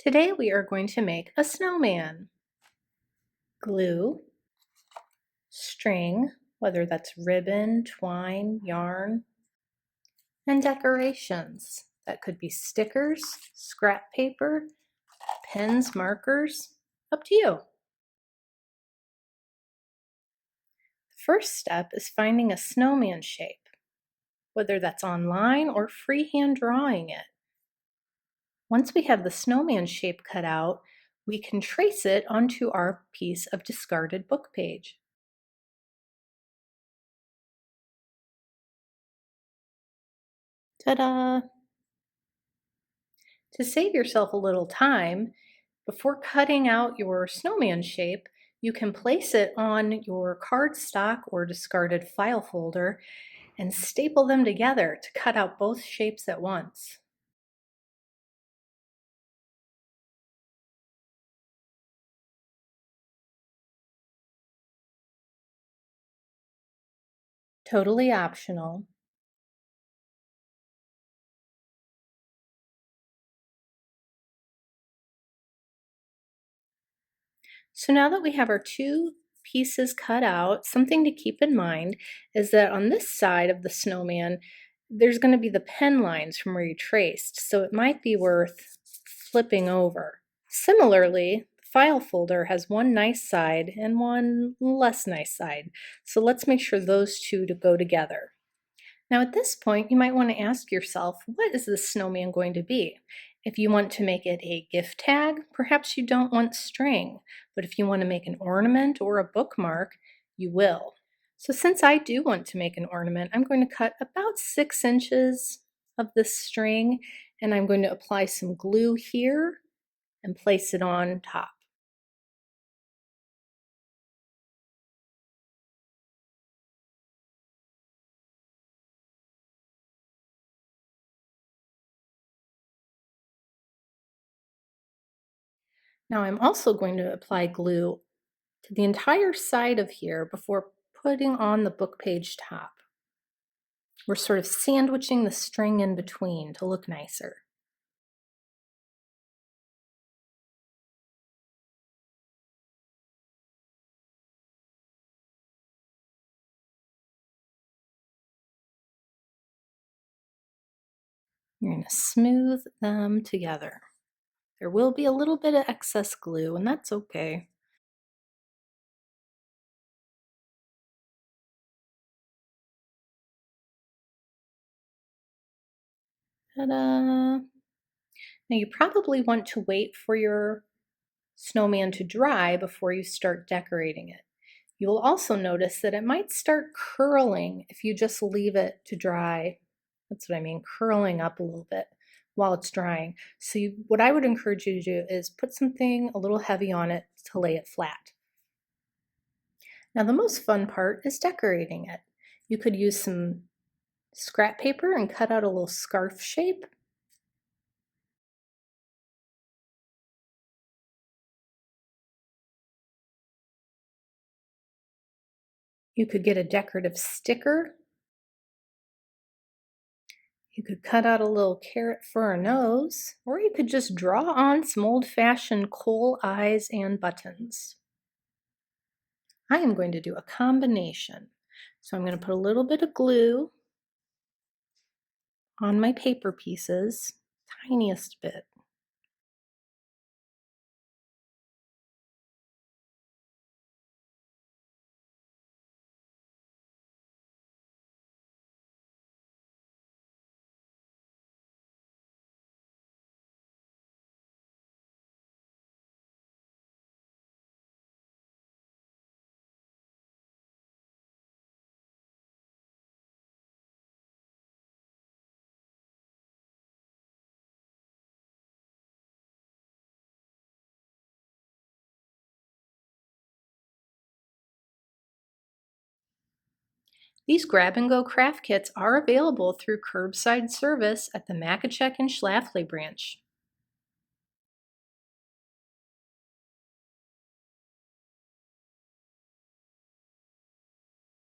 Today we are going to make a snowman. Glue, string, whether that's ribbon, twine, yarn, and decorations. That could be stickers, scrap paper, pens, markers, up to you. The first step is finding a snowman shape, whether that's online or freehand drawing it. Once we have the snowman shape cut out, we can trace it onto our piece of discarded book page. Ta-da! To save yourself a little time, before cutting out your snowman shape, you can place it on your cardstock or discarded file folder and staple them together to cut out both shapes at once. Totally optional. So now that we have our two pieces cut out, something to keep in mind is that on this side of the snowman, there's going to be the pen lines from where you traced, so it might be worth flipping over. Similarly, the file folder has one nice side and one less nice side, so let's make sure those two to go together. Now at this point, you might want to ask yourself, what is this snowman going to be? If you want to make it a gift tag, perhaps you don't want string, but if you want to make an ornament or a bookmark, you will. So since I do want to make an ornament, I'm going to cut about 6 inches of this string, and I'm going to apply some glue here and place it on top. Now I'm also going to apply glue to the entire side of here before putting on the book page top. We're sort of sandwiching the string in between to look nicer. You're going to smooth them together. There will be a little bit of excess glue, and that's okay. Ta-da! Now you probably want to wait for your snowman to dry before you start decorating it. You will also notice that it might start curling if you just leave it to dry. That's what I mean, curling up a little bit while it's drying. So what I would encourage you to do is put something a little heavy on it to lay it flat. Now the most fun part is decorating it. You could use some scrap paper and cut out a little scarf shape. You could get a decorative sticker. You could cut out a little carrot for a nose, or you could just draw on some old-fashioned coal eyes and buttons. I am going to do a combination. So I'm going to put a little bit of glue on my paper pieces, tiniest bit. These grab-and-go craft kits are available through curbside service at the Machacek and Schlafly branch.